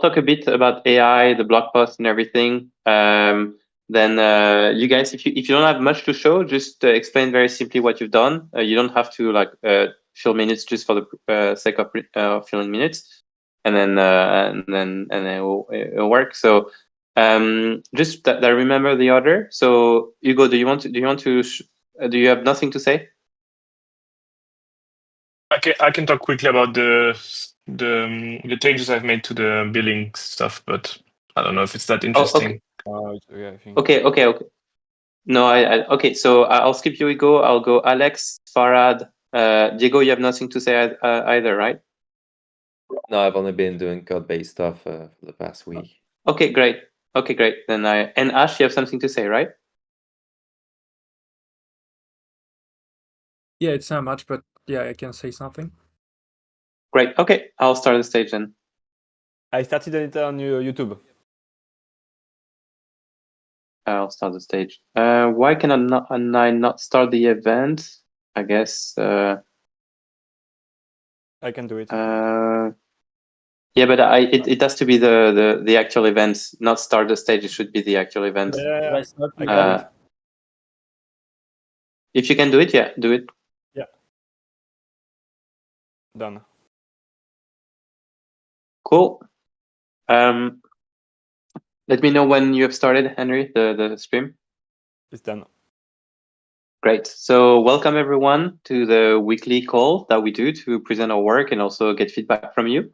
talk a bit about AI, the blog post, and everything. Then you guys, if you don't have much to show, just explain very simply what you've done. You don't have to like fill minutes just for the sake of filling minutes, and then it'll work. So just that I remember the order. So Hugo, do you want to do you have nothing to say? I can talk quickly about the changes I've made to the billing stuff, but I don't know if it's that interesting. Yeah, I think. Okay. No, okay. So I'll skip you, Hugo. I'll go Alex, Farhad, Diego. You have nothing to say either, right? No, I've only been doing code-based stuff for the past week. Okay, great. Then and Ash, you have something to say, right? Yeah, it's not much, but yeah, I can say something. Great. Okay, I'll start the stage then. I started it on YouTube. I'll start the stage. Why can I not start the event? I guess. I can do it. Yeah, but it has to be the actual event, not start the stage. It should be the actual event. Yeah. I can do it. If you can do it, yeah, do it. Yeah. Done. Cool. Let me know when you have started, Henry, the stream. It's done. Great. So welcome everyone to the weekly call that we do to present our work and also get feedback from you.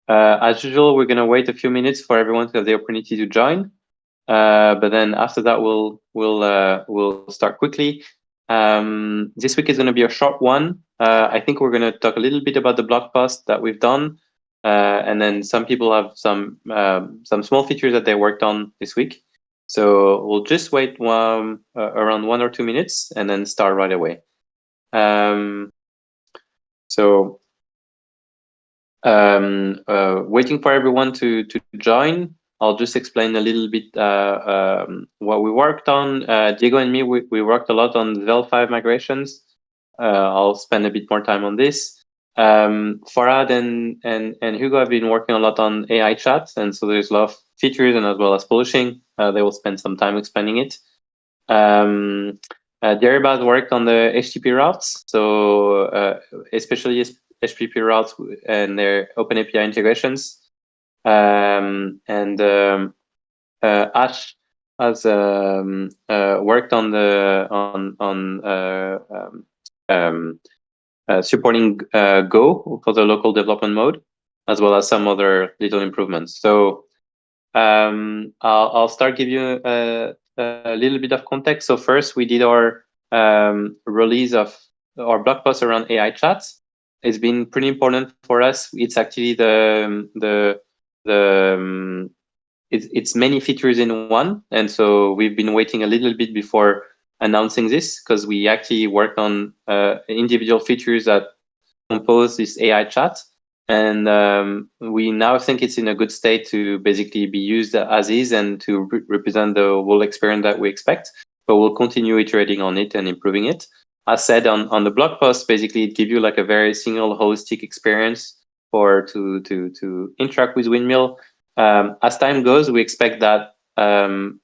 As usual, we're going to wait a few minutes for everyone to have the opportunity to join. But then after that, we'll start quickly. This week is going to be a short one. I think we're going to talk a little bit about the blog post that we've done. And then some people have some small features that they worked on this week. So we'll just wait around 1 or 2 minutes and then start right away. Waiting for everyone to join. I'll just explain a little bit what we worked on. Diego and me, we worked a lot on Vel 5 migrations. I'll spend a bit more time on this. Farhad and Hugo have been working a lot on AI chat, and so there's a lot of features and as well as polishing. They will spend some time explaining it. Dieriba has worked on the HTTP routes, so especially HTTP routes and their OpenAPI integrations. Ash has worked on supporting Go for the local development mode, as well as some other little improvements. So I'll start give you a little bit of context. So first, we did our release of our blog post around AI chats. It's been pretty important for us. It's actually it's many features in one, and so we've been waiting a little bit before announcing this because we actually worked on individual features that compose this AI chat, and we now think it's in a good state to basically be used as is and to represent the whole experience that we expect. But we'll continue iterating on it and improving it. As said on the blog post, basically it gives you like a very single holistic experience for to interact with Windmill. As time goes, we expect that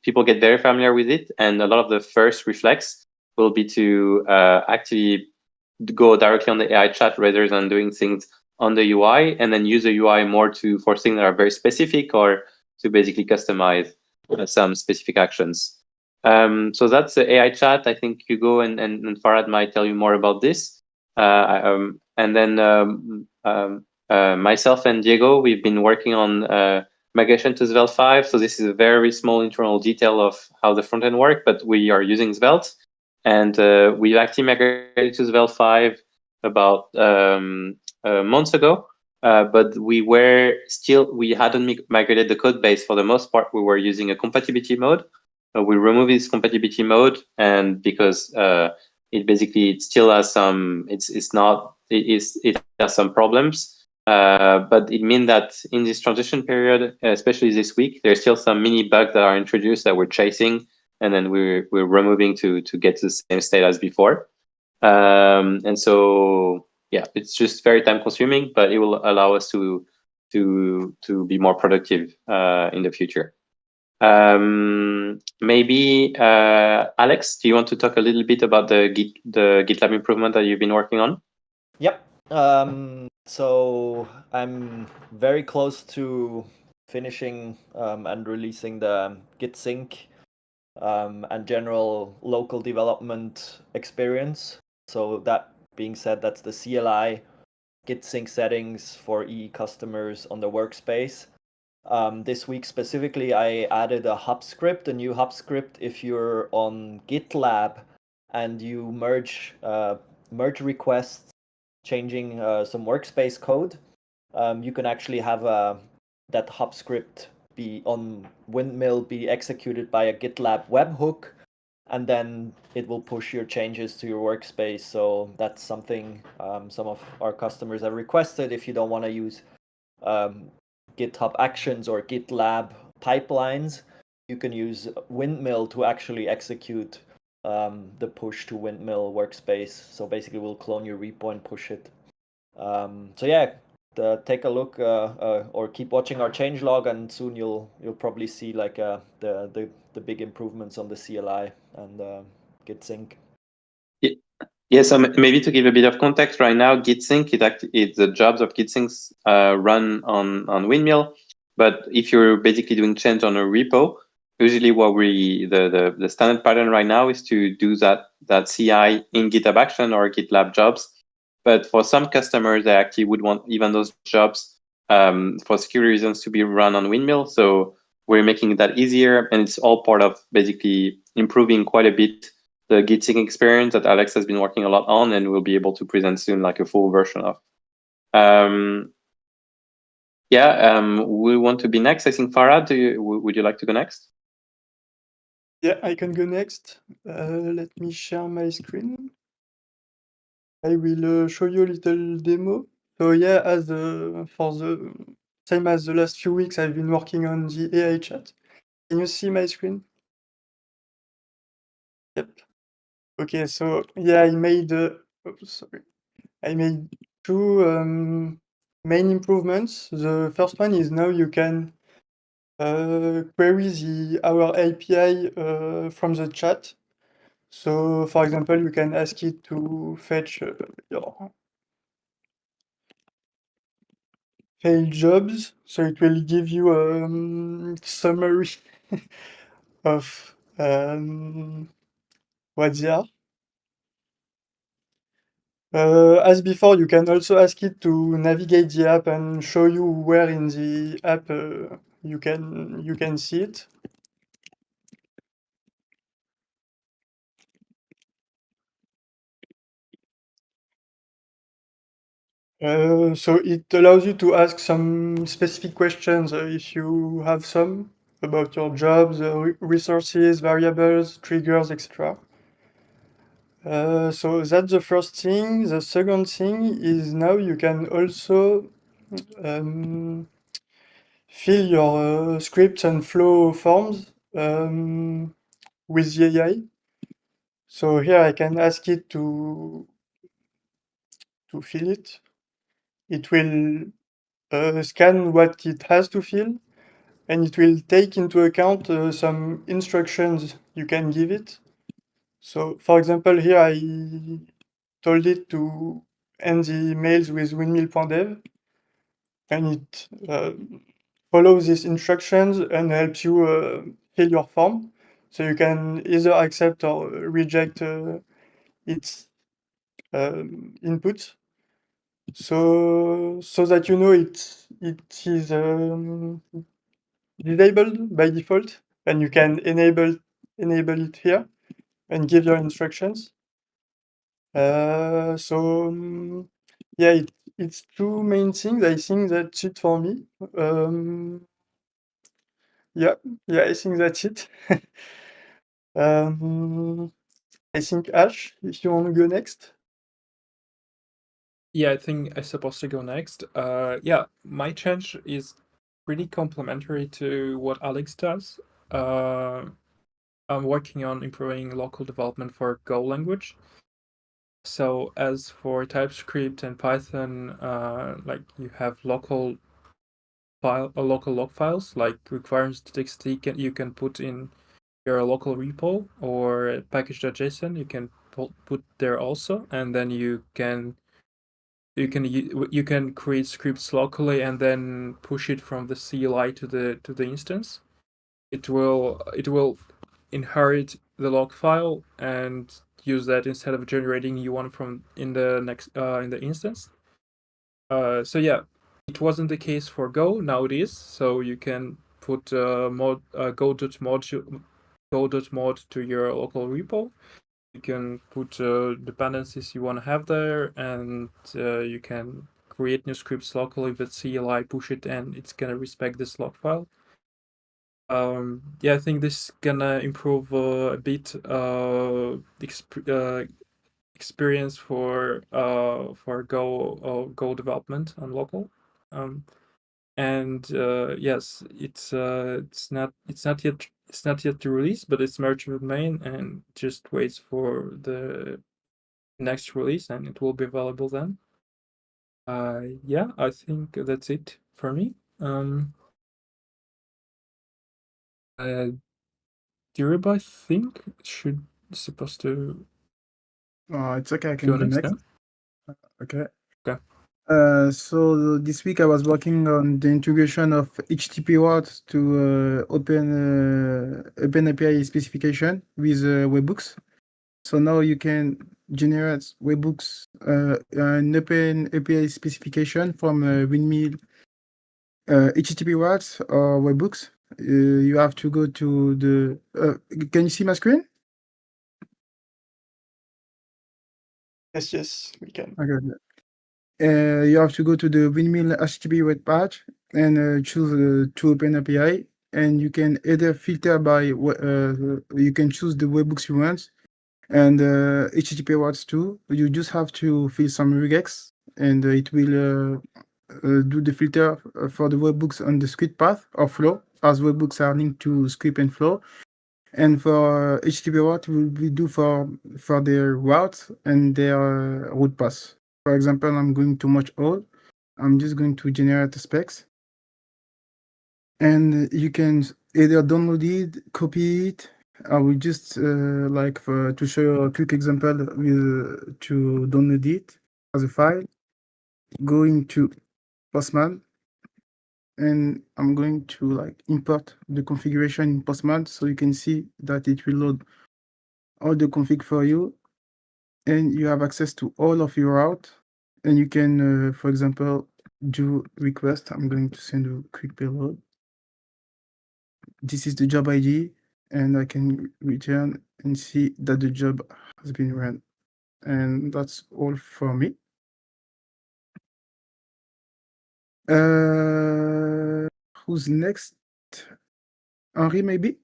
people get very familiar with it, and a lot of the first reflex will be to actually go directly on the AI chat rather than doing things on the UI, and then use the UI more for things that are very specific or to basically customize some specific actions. So that's the AI chat. I think Hugo and Farhad might tell you more about this. And then myself and Diego, we've been working on migration to Svelte 5. So this is a very small internal detail of how the front end works, but we are using Svelte. And we've actually migrated to Svelte 5 about months ago. But we hadn't migrated the code base. For the most part, we were using a compatibility mode. We removed this compatibility mode, and because it still has some, it has some problems. But it means that in this transition period, especially this week, there's still some mini bugs that are introduced that we're chasing, and then we're removing to get to the same state as before. And so yeah, it's just very time consuming, but it will allow us to to be more productive in the future. Maybe Alex, do you want to talk a little bit about the GitLab improvement that you've been working on? Yep. So I'm very close to finishing and releasing the Git sync and general local development experience. So that being said, that's the CLI Git sync settings for EE customers on the workspace. This week specifically, I added a hub script, a new hub script. If you're on GitLab and you merge requests, changing some workspace code, you can actually have that hub script be on Windmill be executed by a GitLab webhook, and then it will push your changes to your workspace. So that's something some of our customers have requested. If you don't want to use GitHub Actions or GitLab pipelines, you can use Windmill to actually execute the push to Windmill workspace. So basically, we'll clone your repo and push it. So yeah, take a look or keep watching our changelog, and soon you'll probably see like the big improvements on the CLI and Git sync. Yes, maybe to give a bit of context, right now Git sync it's the jobs of Git syncs run on Windmill, but if you're basically doing change on a repo, usually what the standard pattern right now is to do that CI in GitHub Action or GitLab jobs. But for some customers, they actually would want even those jobs for security reasons to be run on Windmill. So we're making that easier, and it's all part of basically improving quite a bit the Git sync experience that Alex has been working a lot on, and we'll be able to present soon like a full version of. We want to be next. I think Farhad, would you like to go next? Yeah, I can go next. Let me share my screen. I will show you a little demo. So yeah, for the same as the last few weeks, I've been working on the AI chat. Can you see my screen? Yep. Okay, so yeah, I made two main improvements. The first one is now you can query our API from the chat. So, for example, you can ask it to fetch your failed jobs. So it will give you a summary of what they are. As before, you can also ask it to navigate the app and show you where in the app you can see it. So it allows you to ask some specific questions if you have some about your jobs, resources, variables, triggers, etc. So that's the first thing. The second thing is now you can also fill your scripts and flow forms with the AI. So here I can ask it to fill it. It will scan what it has to fill, and it will take into account some instructions you can give it. So, for example, here I told it to end the emails with windmill.dev, and it follows these instructions and helps you fill your form. So you can either accept or reject its input. So that you know it is disabled by default, and you can enable it here and give your instructions. Yeah, it's two main things. I think that's it for me. Yeah, I think that's it. I think Ash, if you want to go next. Yeah, I think I'm supposed to go next. Yeah, my change is pretty complementary to what Alex does. I'm working on improving local development for Go language. So as for TypeScript and Python, like you have local local log files like requirements.txt you can put in your local repo, or package.json you can put there also, and then you can create scripts locally and then push it from the CLI to the instance. It will inherit the log file and use that instead of generating new one from in the instance. So yeah, it wasn't the case for Go. Now it is. So you can put go.mod to your local repo. You can put dependencies you want to have there, and you can create new scripts locally with CLI, push it, and it's gonna respect this log file. Yeah, I think this is gonna improve a bit experience for Go development on local. And yes, it's not yet released, but it's merged with main and just waits for the next release, and it will be available then. Yeah, I think that's it for me. Dieriba, I think, supposed to It's okay, I go can go next. next. Okay. Okay. So this week I was working on the integration of HTTP words to OpenAPI specification with webhooks. So now you can generate webhooks, an OpenAPI specification from Windmill HTTP words or webhooks. You have to go to the. Can you see my screen? Yes, we can. Okay. You have to go to the Windmill HTTP web page and choose to OpenAPI, and you can either filter by you can choose the webhooks you want, and HTTP words too. You just have to fill some regex, and it will do the filter for the webhooks on the script path or flow, as webhooks are linked to script and flow. And for HTTP route, we do for their routes and their route path. For example, I'm going to merge all. I'm just going to generate the specs. And you can either download it, copy it. I will just to show you a quick example to download it as a file. Going to Postman, and I'm going to import the configuration in Postman so you can see that it will load all the config for you, and you have access to all of your route, and you can for example do request. I'm going to send a quick payload. This is the job ID, and I can return and see that the job has been run. And that's all for me. Who's next? Henri, maybe?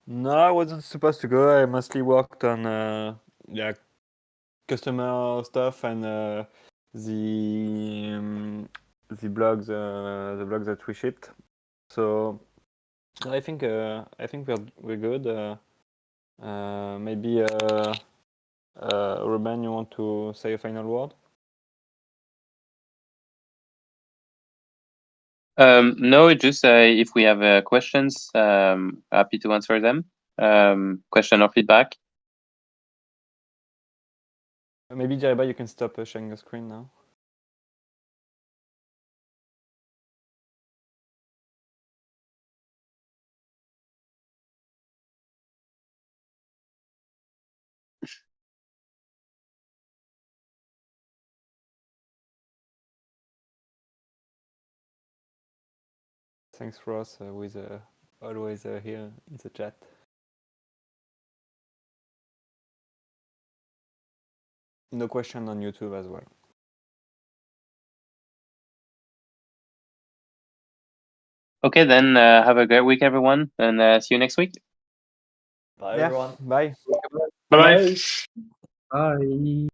No, I wasn't supposed to go. I mostly worked on customer stuff and the blogs that we shipped. So I think we're good. Maybe Ruben, you want to say a final word? No, just if we have questions, happy to answer them. Question or feedback. Maybe Dieriba, you can stop sharing your screen now. Thanks, Ross, who is always here in the chat. No question on YouTube as well. Okay, then have a great week, everyone, and see you next week. Bye, everyone. Bye. Bye bye. Bye.